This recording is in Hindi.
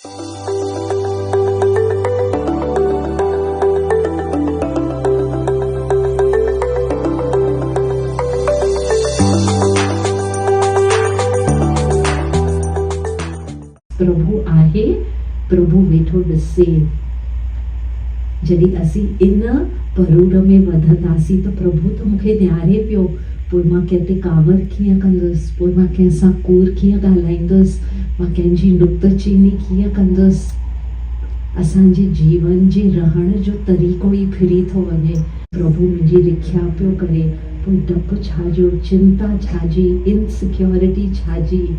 प्रभु आहे, प्रभु वेठो ॾिसे। जॾहिं असीं इन परूर में वधंदासीं त प्रभु त मूंखे न्यारे पियो, पोइ मां कंहिं ते कावर कीअं कंदुसि, पोइ मां कंहिं सां कूड़ कीअं ॻाल्हाईंदुसि, मां कंहिंजी नुक्तचीनी कीअं कंदुसि। असांजे जीवन जे रहण जो तरीक़ो ई फिरी थो वञे। प्रभु मुंहिंजी रिख्या पियो करे, पोइ डपु छाजो, चिंता छाजी, इनसिक्योरिटी छाजी।